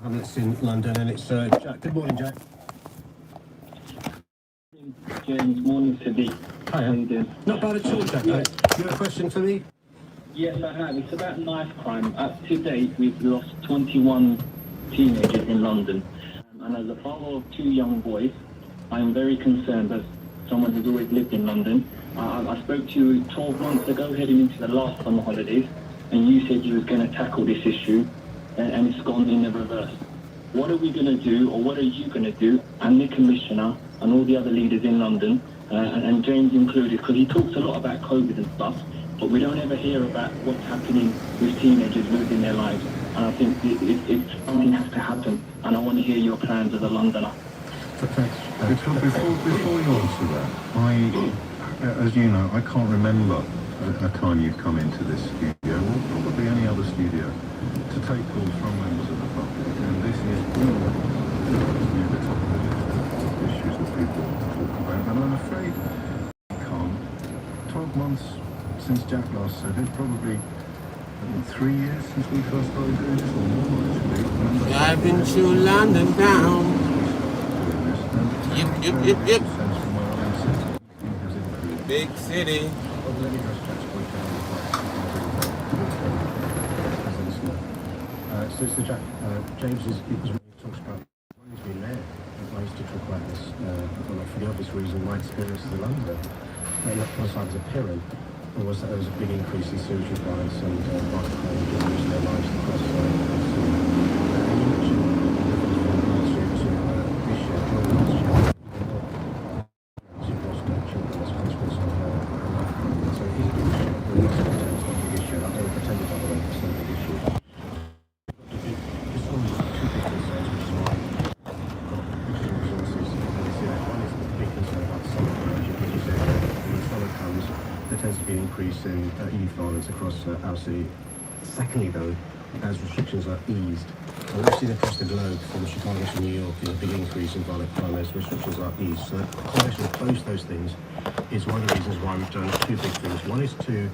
that's in London, and it's Jack. Good morning, Jack. James, morning, Sadiq. Hi, How you doing? Not bad at all, Jack. Yeah. You have a question for me? Yes, I have. It's about knife crime. To date, we've lost 21 teenagers in London. And as a father of two young boys, I'm very concerned as someone who's always lived in London. I spoke to you 12 months ago, heading into the last summer holidays, and you said you was going to tackle this issue, and it's gone in the reverse. What are we going to do, or what are you going to do, and the Commissioner, and all the other leaders in London, and James included, because he talks a lot about COVID and stuff, but we don't ever hear about what's happening with teenagers losing their lives. And I think something has to happen, and I want to hear your plans as a Londoner. Before you answer that, as you know, I can't remember a time you've come into this studio, or probably any other studio, to take calls from members of the public. And this is near the top of the list of issues that people talk about. And I'm afraid I can't. 12 months since Jack last said it, probably 3 years since we first started doing this, or more actually. I've been to London town. Yep. Big city. So it's the Jack. James is when he talks about when he's been there. I used to talk about this, well, for the obvious reason, my experience as a Londoner. Not one side was a pyramid, was that there was a big increase in sewage violence and violent crime, people losing their lives across the and you mentioned last year to this year, during last year, you've lost children as a consequence of life crime. So it is a big issue. We're not saying it's not a big issue. I don't pretend by the way it's not a big issue. There's always two big concerns, which is why I've got resources. One is the big concern about summer crime, as you said, when summer comes, there tends to be an increase in youth violence across our city. Secondly, though, as restrictions are eased, and we've seen across the globe, from Chicago to New York, a big increase in violent crime as restrictions are eased. So the combination of both those things is one of the reasons why we've done two big things. One is to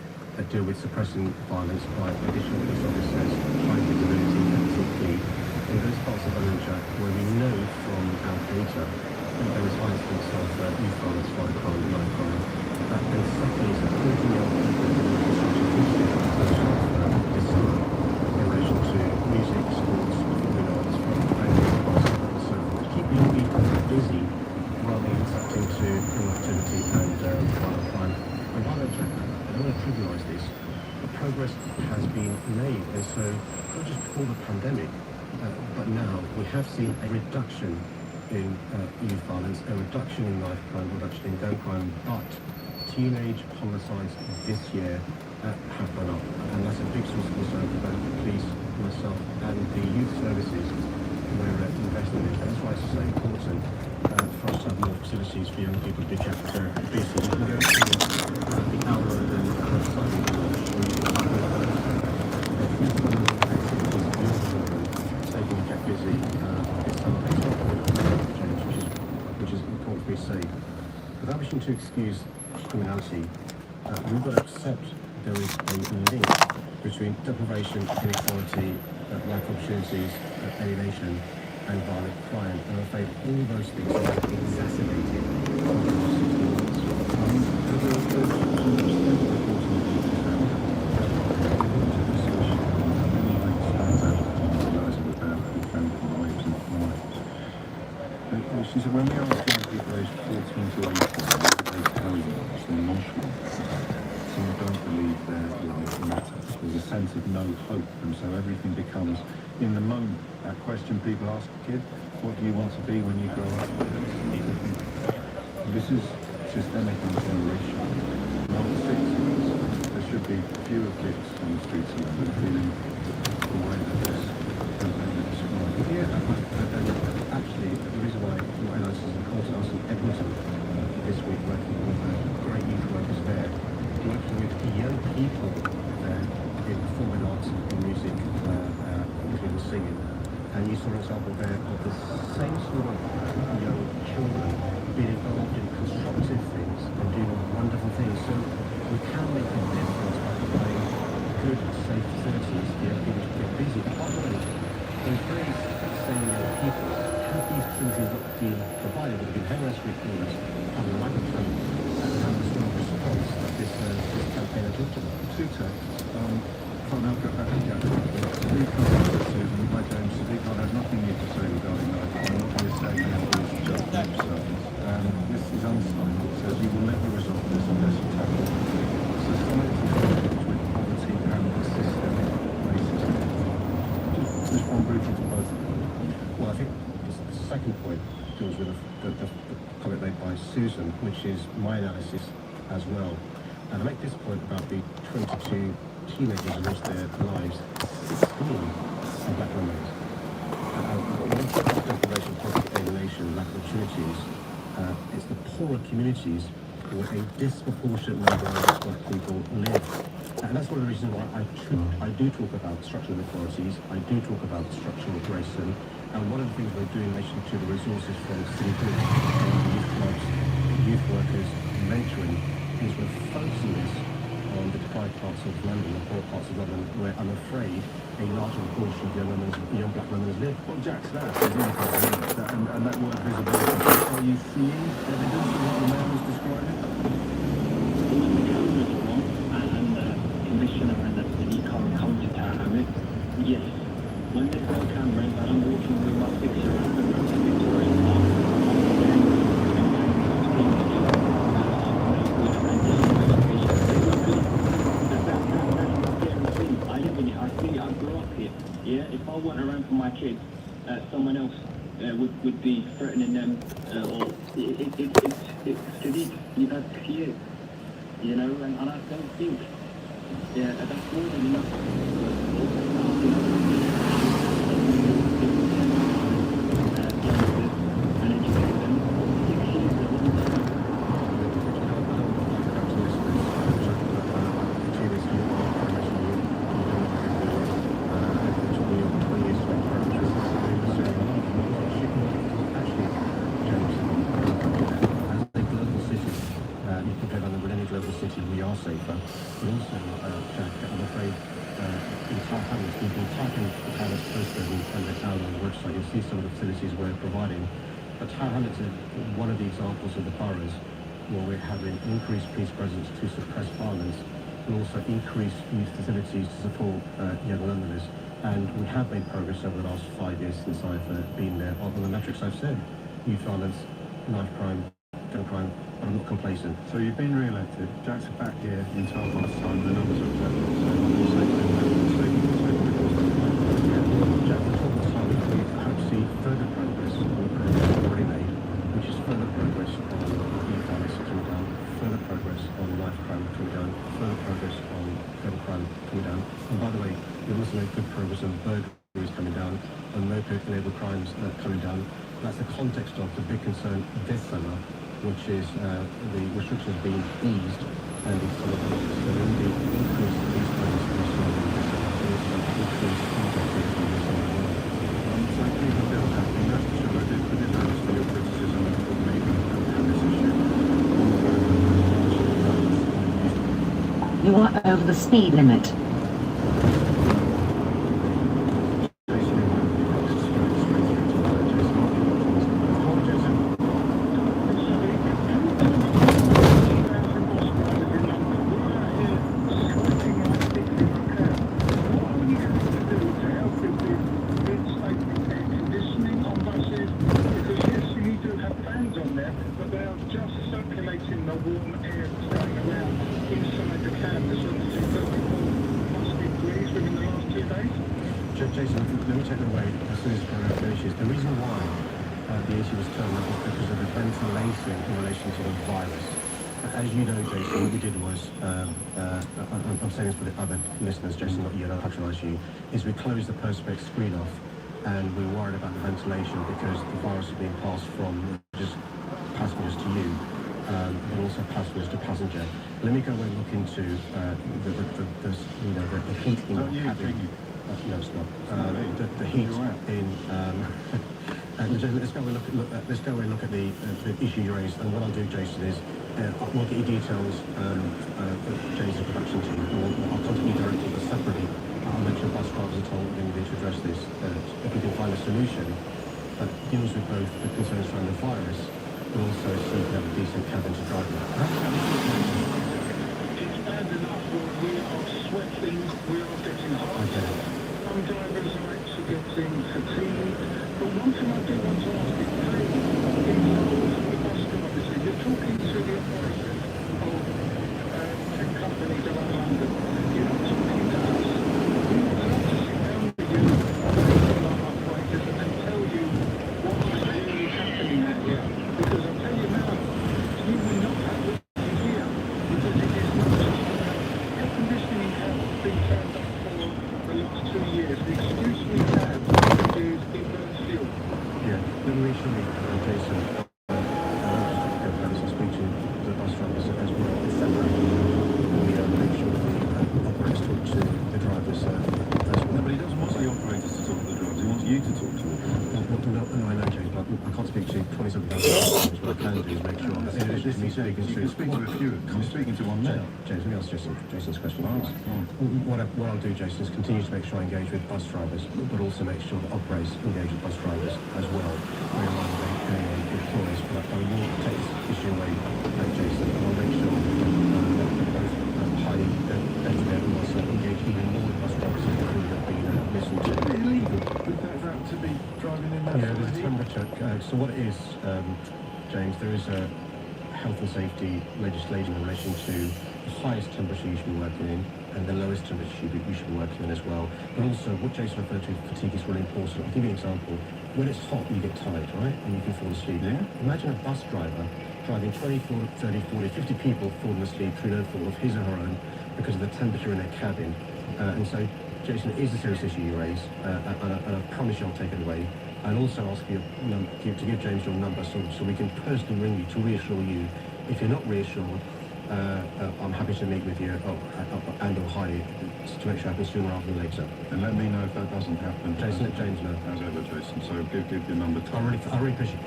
deal with suppressing violence by additional police officers, high visibility, particularly in those parts of London, where we know from our data that there is high incidence of youth violence, violent crime, knife crime. And secondly, supporting young people in the construction industry this summer in relation to music, sports, performing arts, and so forth. Keeping people busy while they're interacting to criminal activity and violent crime. And while I don't want to trivialise this, but progress has been made. And so, not just before the pandemic, but now we have seen a reduction in youth violence, a reduction in knife crime, a reduction in gun crime, but teenage homicides this year have gone up, and that's a big source of concern for both the police, myself, and the youth services we're investing in. That's why it's so important for us to have more facilities for young people to be kept busy. You can go to the Alroad and website, taking kept busy. It's something which is important for me to say. Without wishing to excuse criminality, we've got to accept there is a link between deprivation, inequality, lack of opportunities, alienation, and violent crime. And I'm afraid all those things are exacerbated over the last 16 months. She said, when we ask young people aged 14 to 18, they tell you it's emotional. So you don't believe their life matters. There's a sense of no hope, and so everything becomes, in the moment, that question people ask a kid, what do you want to be when you grow up? This is systemic and generational. Not the 60s, there should be fewer kids on the streets of London feeling the way that this campaign is described. Yeah, actually, the reason why I know this is important, I was in Edmonton this week working with great youth workers there, working with young people there in performing arts and music, including singing. And you saw an example there of the same sort of young children being involved in constructive things and doing wonderful things. So we can make a difference by providing good, safe facilities for young people to get busy. By the way, those very people, had these facilities not been provided, would have been heavily recorders and the lack of training and how the sort of response that this campaign had talked about. Kunta, can't help it. Sadiq has nothing new to say regarding that. I'm not here saying they have to judge themselves. This is unsigned. It says you will never resolve this unless you tackle society's problems with poverty and the systemic racism. Just one briefly to both of them. Well, I think the second point deals with the comment made by Susan, which is my analysis as well. And I make this point about the 22 teenagers who lost their lives, 16 are black women. When we talk about deprivation, poverty, alienation, lack of opportunities, it's the poorer communities where a disproportionate number of black people live. And that's one of the reasons why I do talk about structural inequalities, I do talk about structural racism, and one of the things we're doing in relation to the resources from city groups, youth clubs, youth workers, mentoring, is we're focusing this on the deprived parts of London, the poor parts of London, where I'm afraid a large proportion of young black Londoners live. Well, Jack, that's and that word visibility. Are you seeing evidence of what the man was describing? And the commissioner and the city can't come to town of it. Yes. When there's no cameras and I'm walking with my 6-year-old and I'm Victoria Park, I grew up here. Yeah, if I went around for my kids, someone else would be threatening them, or it's Sadiq, you've had fear, you know, and I don't think, that's more than enough. And educate them. 6 years is a long time. We are safer, but also, Jack, I'm afraid in Tower Hamlets, you can type in the Hamlets postcode and the town on the website, you'll see some of the facilities we're providing. But Tower Hamlets is one of the examples of the boroughs where we're having increased police presence to suppress violence and also increased youth facilities to support young Londoners. And we have made progress over the last 5 years since I've been there on the metrics I've said: youth violence, knife crime, gun crime. I'm not complacent. So you've been re-elected. Jack's back here in 12 months' time. The numbers are exactly the same. I'm not saying Jack, in 12 months' time, we hope to see further progress on the progress we've already made, which is further progress on youth violence coming down, further progress on knife crime coming down, further progress on gun crime coming down. And by the way, we've also made good progress on burglaries coming down, on motor-enabled crimes coming down. That's the context of the big concern this summer, which is the restrictions being eased and the sort of the increase in these kinds of restrictions and also increase contact with the summer. So keep the bill happening. Rest assured, I did notice for your criticism of me and this issue. You are over the speed limit. Jason, let me take it away as soon as it finishes. The reason why the issue was turned up is because of the ventilation in relation to the virus. As you know, Jason, what we did was, I'm saying this for the other listeners, Jason, not you, and I'll patronise you, is we closed the Perspex screen off, and we were worried about the ventilation because the virus is being passed from just passengers to you, but also passengers to passenger. Let me go and look into the heat in your cabin. No, it's not. The heat in. Let's go and look at the issue you raised. And what I'll do, Jason, is we'll get your details for Jason's production team. I'll contact you directly, but separately, I'll mention bus drivers and told we need to address this. If we can find a solution that deals with both the concerns around the virus, but also so you can have a decent cabin to drive in. It's bad enough where we are sweating, we are getting hot. Okay. Some drivers are actually getting fatigued. But one thing I do want to ask is, Dave, in terms of the bus drivers, if you're talking to the operators of 10 companies around London, you're not talking to us. We would love to sit down with you, operators, and tell you what is really happening out here. Because I'll tell you now, you will not have what you hear, because it is not just air conditioning has been turned up for the last 2 years. The excuse we have is it burns fuel. Yeah, let me make sure Jason, to speak to the bus drivers as well in February. We make sure that the operators talk to the drivers as well. No, but he doesn't want the operators to talk to the drivers. He wants you to talk to them. No, I know, James, but I can't speak to 27,000 drivers. What I can do is make sure that in addition to me speaking You can speak to a few. I'm speaking to one now. James, let me ask Jason's question, All please. right. What I'll do, Jason, is continue to make sure I engage with bus drivers, but also make sure that operators engage with bus drivers as well. Bear in mind that they employees, but I will take this issue away, Jason, and I'll make sure that both highly educated and also engage even more with bus drivers who have been listened to. Is it illegal for that to be driving in that? Yeah, there's a temperature. So what it is, James, there is a health and safety legislation in relation to the highest temperature you should be working in and the lowest temperature you should be working in as well. But also, what Jason referred to, fatigue is really important. I'll give you an example. When it's hot, you get tired, right? And you can fall asleep. Yeah. Imagine a bus driver driving 20, 30, 40, 50 people falling asleep through no fault of his or her own because of the temperature in their cabin. And so, Jason, it is a serious issue you raise, and I promise you I'll take it away. I'll also ask you to give James your number so we can personally ring you to reassure you. If you're not reassured, I'm happy to meet with you and or Heidi to make sure it happens sooner rather than later. And let me know if that doesn't happen. Jason, let James know. As ever, Jason. So give your number to I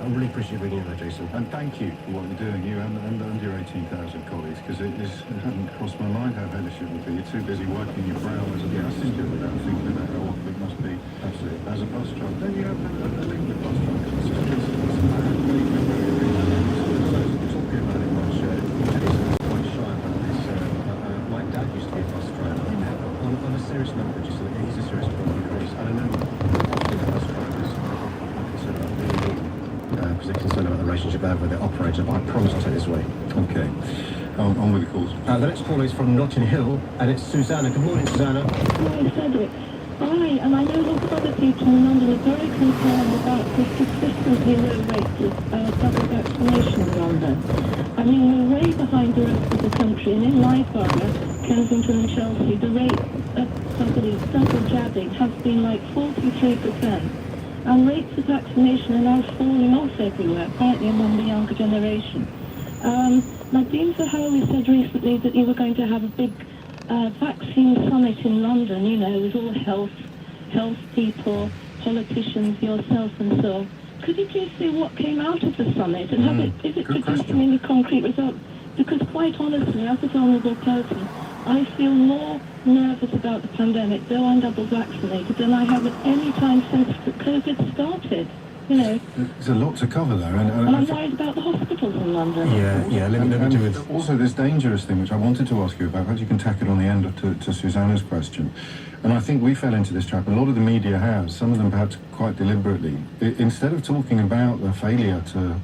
really appreciate ringing you, Jason. And thank you for what you're doing, you and your 18,000 colleagues, because it hasn't crossed my mind how hellish it would be. You're too busy working your brow as a passenger without thinking about how awful it must be as a bus driver. Then you have a link with bus drivers. It's just Talking about it much, Jason's quite shy about this. My dad used to be a bus driver. On a serious note, just it is a serious problem because I don't know often bus drivers are concerned about because they're concerned about the relationship they have with their operator, but I promise to take this away. Okay. On with the calls. The next call is from Notting Hill, and it's Susanna. Good morning, Susanna. Hi, Cedric. Hi, and I know lots of other people in London are very concerned about the consistently low rates of double vaccination in London. I mean, we're way behind the rest of the country, and in my borough, Kensington and Chelsea, the rate of somebody's double jabbing has been like 43%. And rates of vaccination are now falling off everywhere, apparently among the younger generation. Nadine Zahawi said recently that you were going to have a big vaccine summit in London, you know, with all health people, politicians, yourself and so on. Could you please say what came out of the summit and is it producing any concrete results? Because quite honestly, as a vulnerable person, I feel more nervous about the pandemic, though I'm double vaccinated, than I have at any time since COVID started. You know. There's a lot to cover there, and I'm worried about the hospitals in London. Yeah. Let me do with. Also, this dangerous thing, which I wanted to ask you about, perhaps you can tack it on the end to Susanna's question. And I think we fell into this trap, and a lot of the media has, some of them perhaps quite deliberately. Instead of talking about the failure to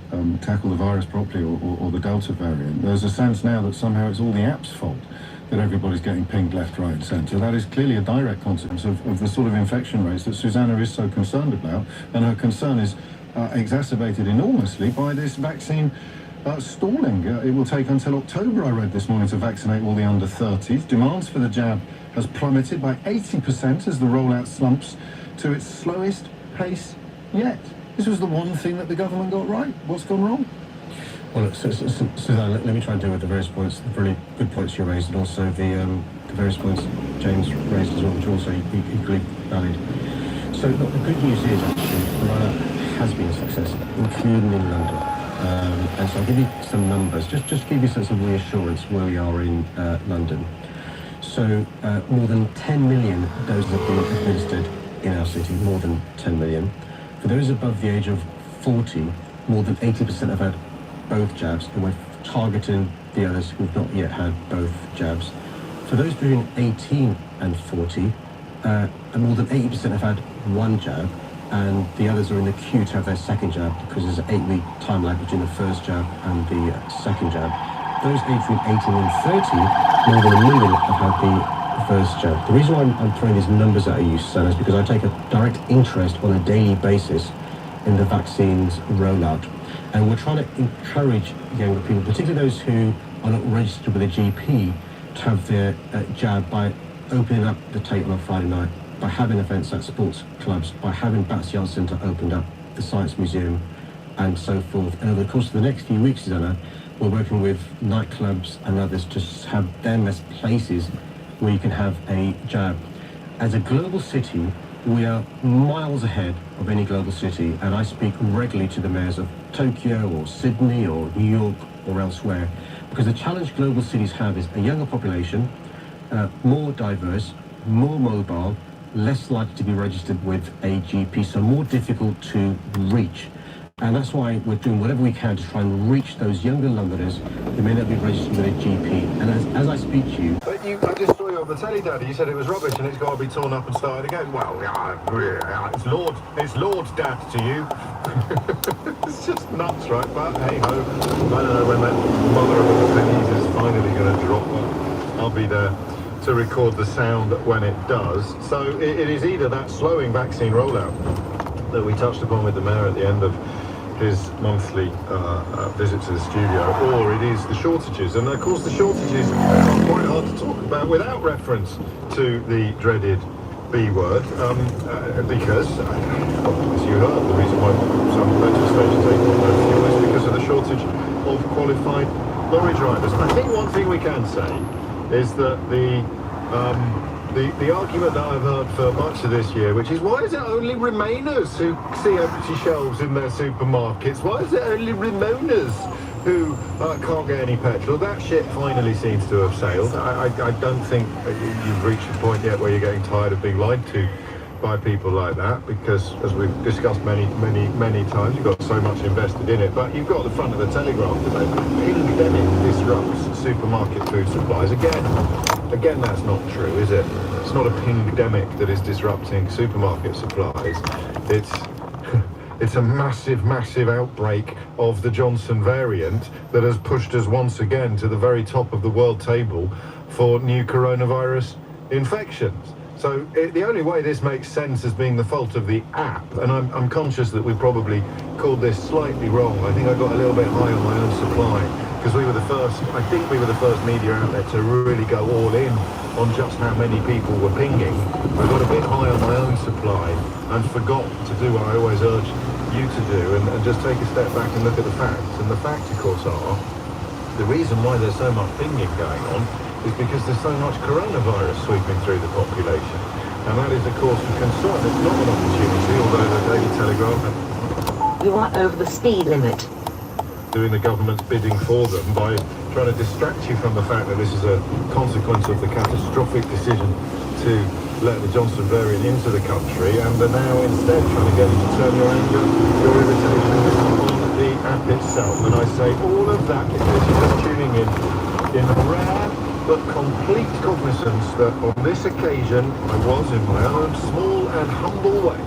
tackle the virus properly or the Delta variant, there's a sense now that somehow it's all the app's fault that everybody's getting pinged left, right and centre. That is clearly a direct consequence of the sort of infection rates that Susanna is so concerned about, and her concern is exacerbated enormously by this vaccine stalling. It will take until October, I read this morning, to vaccinate all the under 30s. Demands for the jab has plummeted by 80% as the rollout slumps to its slowest pace yet. This was the one thing that the government got right. What's gone wrong? Well, Susanna, let me try and deal with the various points, the really good points you raised, and also the various points James raised as well, which are also equally valid. So, look, the good news is actually the rollout has been a success, including in London. And so I'll give you some numbers, just to give you a sense of reassurance where we are in London. So, more than 10 million doses have been administered in our city, more than 10 million. For those above the age of 40, more than 80% have had both jabs, and we're targeting the others who've not yet had both jabs. For those between 18 and 40, more than 80% have had one jab, and the others are in the queue to have their second jab because there's an 8-week time lag between the first jab and the second jab. Those aged between 18 and 30, more than 1 million have had the first jab. The reason why I'm throwing these numbers at you, Susan, is because I take a direct interest on a daily basis in the vaccines rollout. And we're trying to encourage younger people, particularly those who are not registered with a GP, to have their jab by opening up the Tate on a Friday night, by having events at sports clubs, by having Batsy Art Centre opened up, the Science Museum, and so forth. And over the course of the next few weeks, Susanna, we're working with nightclubs and others to have them as places where you can have a jab. As a global city, we are miles ahead of any global city, and I speak regularly to the mayors of Tokyo or Sydney or New York or elsewhere, because the challenge global cities have is a younger population, more diverse, more mobile, less likely to be registered with a GP, so more difficult to reach. And that's why we're doing whatever we can to try and reach those younger Londoners who may not be registered with a GP. And as I speak to you... But I just saw you on the telly, Daddy. You said it was rubbish and it's got to be torn up and started again. Well, yeah, it's Lord's Dad to you. It's just nuts, right? But hey ho, I don't know when that mother of all pennies is finally going to drop. I'll be there to record the sound when it does. So it is either that slowing vaccine rollout that we touched upon with the mayor at the end of his monthly visit to the studio, or it is the shortages. And of course the shortages are quite hard to talk about without reference to the dreaded B word, because, as you heard, the reason why some petrol stations ain't got no fuel is because of the shortage of qualified lorry drivers. I think one thing we can say is that the argument that I've heard for much of this year, which is why is it only Remainers who see empty shelves in their supermarkets? Why is it only Remainers who can't get any petrol? That shit finally seems to have sailed. I don't think you've reached a point yet where you're getting tired of being lied to by people like that, because as we've discussed many times, you've got so much invested in it. But you've got the front of the Telegraph today. Pandemic disrupts supermarket food supplies. Again, that's not true, is it? It's not a pandemic that is disrupting supermarket supplies. It's a massive outbreak of the Johnson variant that has pushed us once again to the very top of the world table for new coronavirus infections. So the only way this makes sense as being the fault of the app, and I'm conscious that we probably called this slightly wrong. I think I got a little bit high on my own supply, because we were the first media outlet to really go all in on just how many people were pinging. I got a bit high on my own supply and forgot to do what I always urge you to do, and just take a step back and look at the facts. And the facts, of course, are the reason why there's so much pinging going on is because there's so much coronavirus sweeping through the population. And that is a cause for concern. It's not an opportunity, although the Daily Telegraph... You are over the speed limit. ...doing the government's bidding for them by trying to distract you from the fact that this is a consequence of the catastrophic decision to let the Johnson variant into the country, and are now instead trying to get you to turn your anger, your irritation on the app itself. And I say all of that because you're just tuning in rare but complete cognizance that on this occasion I was, in my own small and humble way,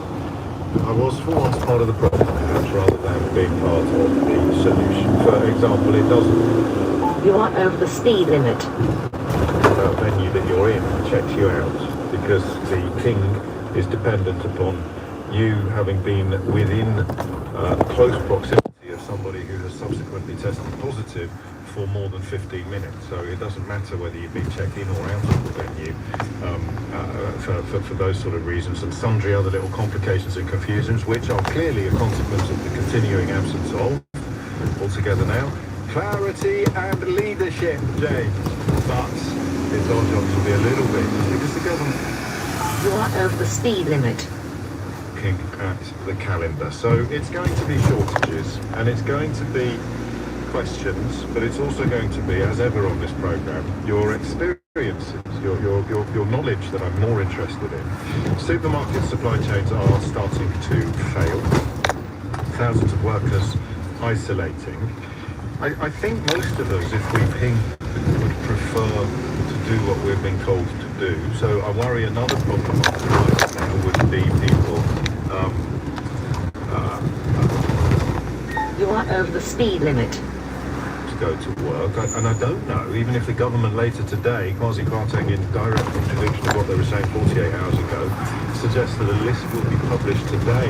I was for once part of the problem, perhaps, rather than being part of the solution. For example, it doesn't... You are over the speed limit. ...the venue that you're in checks you out, because the ping is dependent upon you having been within close proximity of somebody who has subsequently tested positive for more than 15 minutes. So it doesn't matter whether you've been checked in or out of the venue for those sort of reasons, and sundry other little complications and confusions, which are clearly a consequence of the continuing absence of, altogether now, clarity and leadership, James. But it's our job to be a little bit, because the government... You are over the speed limit. Looking at the calendar. So it's going to be shortages, and it's going to be questions, but it's also going to be, as ever on this programme, your experiences, your knowledge that I'm more interested in. Supermarket supply chains are starting to fail. thousands of workers isolating. I think most of us, if we ping, would prefer to do what we're being told to do. So I worry another problem now would be people You are over the speed limit. to go to work. And I don't know, even if the government later today, Kwasi Kwarteng, in direct contradiction of what they were saying 48 hours ago, suggests that a list will be published today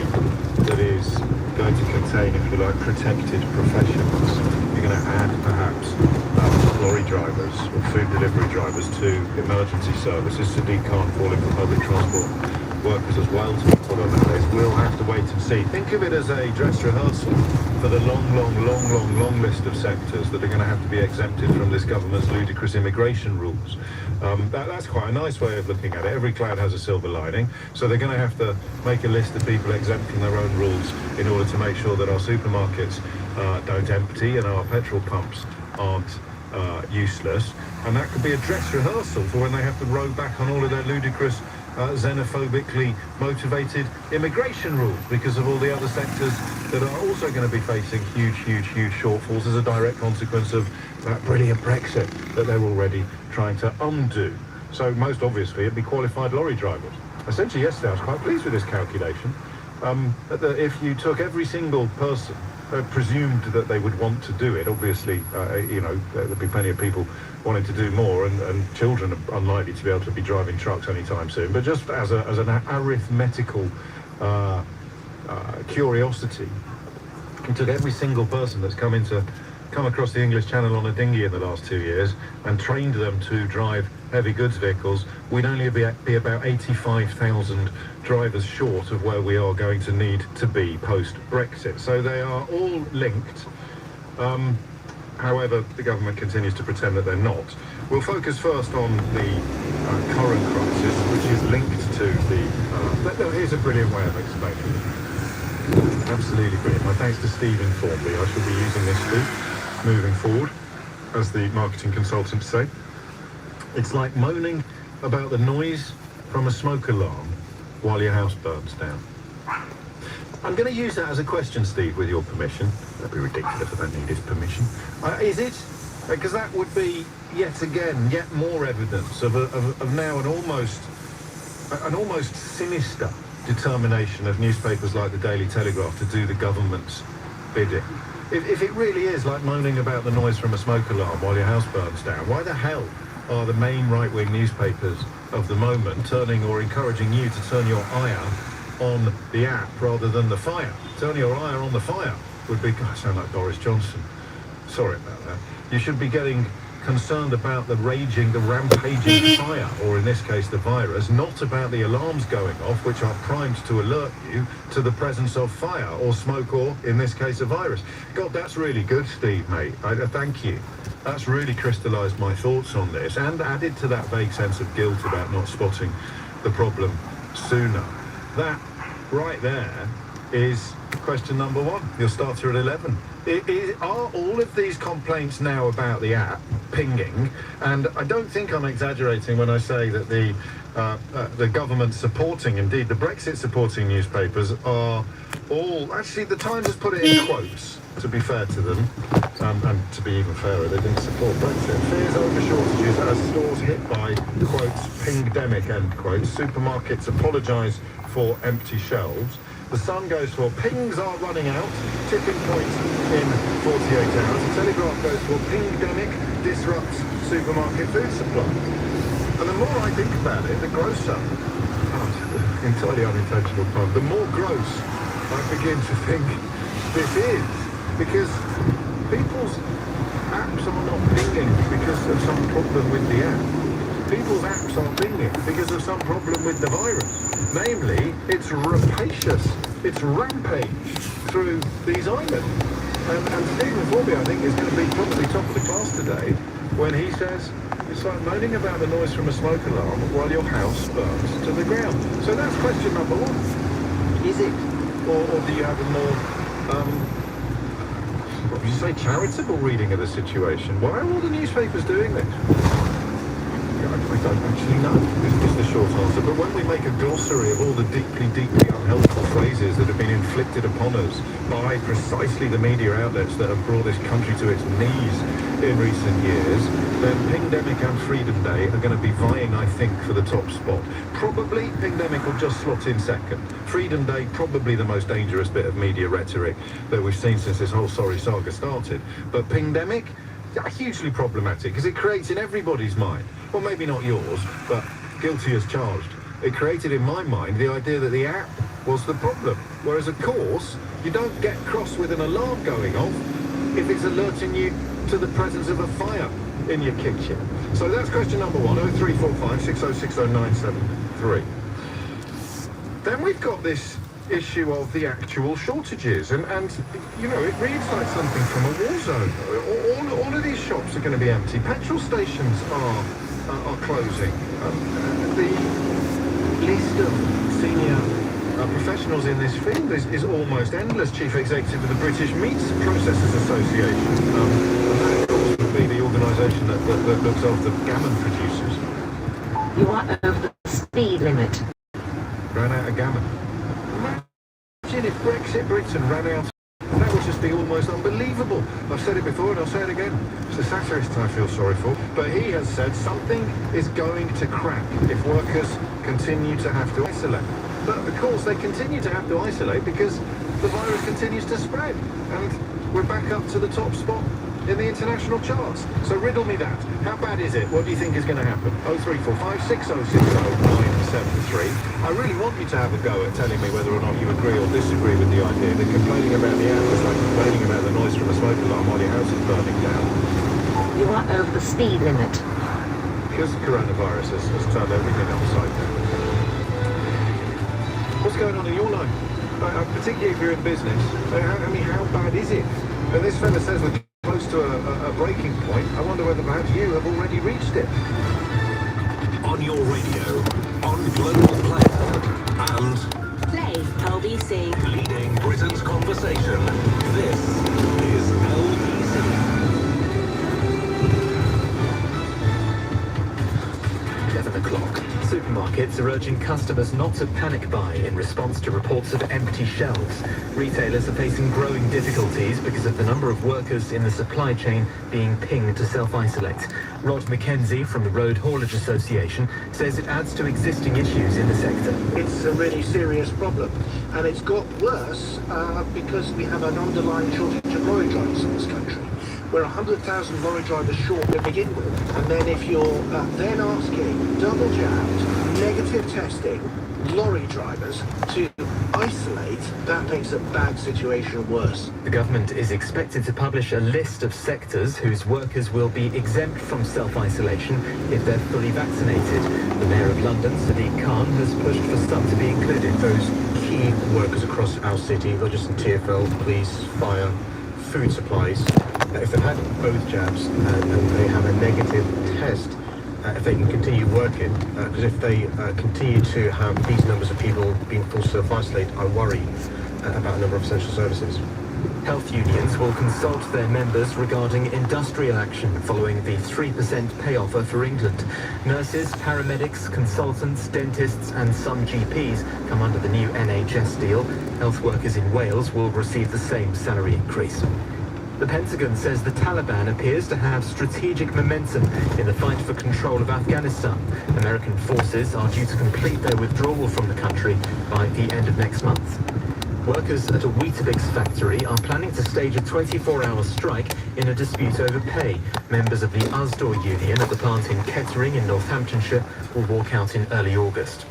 that is going to contain, if you like, protected professions. You're going to add perhaps lorry drivers or food delivery drivers to emergency services. Sadiq Khan calling for public transport workers as well to be put on that list. We'll have to wait and see. Think of it as a dress rehearsal for the long list of sectors that are going to have to be exempted from this government's ludicrous immigration rules. That's quite a nice way of looking at it. Every cloud has a silver lining, so they're going to have to make a list of people exempting their own rules in order to make sure that our supermarkets don't empty and our petrol pumps aren't useless. And that could be a dress rehearsal for when they have to row back on all of their ludicrous xenophobically motivated immigration rules, because of all the other sectors that are also going to be facing huge shortfalls as a direct consequence of that brilliant Brexit that they're already trying to undo. So most obviously it'd be qualified lorry drivers. Essentially yesterday I was quite pleased with this calculation. That if you took every single person, presumed that they would want to do it, obviously, there'd be plenty of people wanting to do more, and children are unlikely to be able to be driving trucks anytime soon. But just as an arithmetical curiosity, you took every single person that's come across the English Channel on a dinghy in the last 2 years and trained them to drive heavy goods vehicles, we'd only be about 85,000 drivers short of where we are going to need to be post-Brexit. So they are all linked. However, the government continues to pretend that they're not. We'll focus first on the current crisis, which is linked to the... here's a brilliant way of explaining it. Absolutely brilliant. My thanks to Steve informed me. I shall be using this too, moving forward, as the marketing consultants say. It's like moaning about the noise from a smoke alarm while your house burns down. I'm going to use that as a question, Steve, with your permission. That'd be ridiculous if I don't need his permission. Is it? Because that would be, yet more evidence of now an almost sinister determination of newspapers like the Daily Telegraph to do the government's bidding. If it really is like moaning about the noise from a smoke alarm while your house burns down, why the hell are the main right-wing newspapers of the moment turning or encouraging you to turn your ire on the app rather than the fire? Turn your ire on the fire would be... God, I sound like Boris Johnson. Sorry about that. You should be getting concerned about the rampaging fire, or in this case the virus, not about the alarms going off, which are primed to alert you to the presence of fire or smoke, or in this case a virus. God, that's really good, Steve, mate. Thank you. That's really crystallised my thoughts on this, and added to that vague sense of guilt about not spotting the problem sooner. That right there is question number one. Your starter at 11. Are all of these complaints now about the app pinging? And I don't think I'm exaggerating when I say that the government supporting, indeed the Brexit supporting newspapers are all... Actually, the Times has put it in quotes, to be fair to them. And to be even fairer, they didn't support Brexit. Fears over shortages as stores hit by, quotes, pingdemic, end quotes. Supermarkets apologise for empty shelves. The Sun goes for pings are running out, tipping point in 48 hours. The Telegraph goes for pingdemic disrupts supermarket food supply. And the more I think about it, the grosser, entirely unintentional pun, the more gross I begin to think this is. Because people's apps are not pinging because of some problem with the app. People's apps are pinging because of some problem with the virus. Namely, it's rapacious, it's rampage through these islands. And Stephen Formby, I think, is going to be probably top of the class today when he says it's like moaning about the noise from a smoke alarm while your house burns to the ground. So that's question number one. Is it? Or do you have a more, what would you say, charitable reading of the situation? Why are all the newspapers doing this? I don't actually know, is the short answer. But when we make a glossary of all the deeply unhelpful phrases that have been inflicted upon us by precisely the media outlets that have brought this country to its knees in recent years, then Pingdemic and Freedom Day are going to be vying, I think, for the top spot. Probably Pingdemic will just slot in second. Freedom Day, probably the most dangerous bit of media rhetoric that we've seen since this whole sorry saga started. But Pingdemic, hugely problematic, because it creates in everybody's mind, well, maybe not yours, but guilty as charged. It created in my mind the idea that the app was the problem, whereas of course you don't get cross with an alarm going off if it's alerting you to the presence of a fire in your kitchen. So that's question number one, 0345 6060973. Then we've got this issue of the actual shortages, and you know, it reads like something from a war zone. All of these shops are going to be empty. Petrol stations are closing. The list of senior professionals in this field is almost endless. Chief Executive of the British Meat Processors Association, and that of course would be the organisation that looks after gammon producers. You are over the speed limit. Ran out of gammon. Imagine if Brexit Britain ran out. That would just be almost unbelievable. I've said it before and I'll say it again. It's the satirist I feel sorry for. But he has said something is going to crack if workers continue to have to isolate. But of course they continue to have to isolate because the virus continues to spread. And we're back up to the top spot in the international charts. So riddle me that. How bad is it? What do you think is going to happen? 0345 6060973. I really want you to have a go at telling me whether or not you agree or disagree with the idea that complaining about the app is like complaining about the noise from a smoke alarm while your house is burning down. You are over the speed limit. Because the coronavirus has turned everything upside down. What's going on in your life? Particularly if you're in business. I mean, how bad is it? And this fella says we're close to a breaking point. I wonder whether perhaps you have already reached it. On your radio, on Global Player, and Play LBC. leading Britain's conversation. This is LBC. 11 o'clock. Supermarkets are urging customers not to panic buy in response to reports of empty shelves. Retailers are facing growing difficulties because of the number of workers in the supply chain being pinged to self-isolate. Rod McKenzie from the Road Haulage Association says it adds to existing issues in the sector. It's a really serious problem, and it's got worse because we have an underlying shortage of lorry drivers in this country. We're 100,000 lorry drivers short to begin with, and then if you're then asking double jabbed, negative testing lorry drivers to isolate, that makes a bad situation worse. The government is expected to publish a list of sectors whose workers will be exempt from self-isolation if they're fully vaccinated. The Mayor of London, Sadiq Khan, has pushed for some to be included. Those key workers across our city, not just in TfL, police, fire, food supplies, if they've had both jabs and they have a negative test, if they can continue working, because if they continue to have these numbers of people being forced to self-isolate, I worry about a number of essential services. Health unions will consult their members regarding industrial action following the 3% pay offer for England. Nurses, paramedics, consultants, dentists and some GPs come under the new NHS deal. Health workers in Wales will receive the same salary increase. The Pentagon says the Taliban appears to have strategic momentum in the fight for control of Afghanistan. American forces are due to complete their withdrawal from the country by the end of next month. Workers at a Weetabix factory are planning to stage a 24-hour strike in a dispute over pay. Members of the Usdaw union at the plant in Kettering in Northamptonshire will walk out in early August.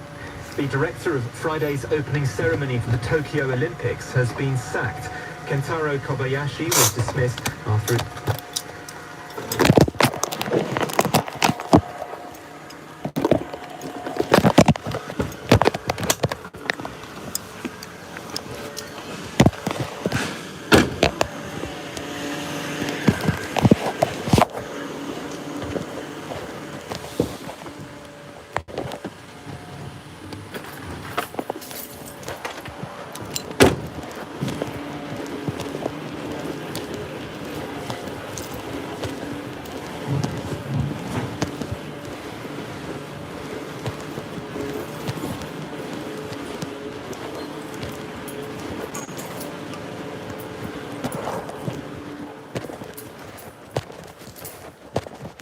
The director of Friday's opening ceremony for the Tokyo Olympics has been sacked. Kentaro Kobayashi was dismissed after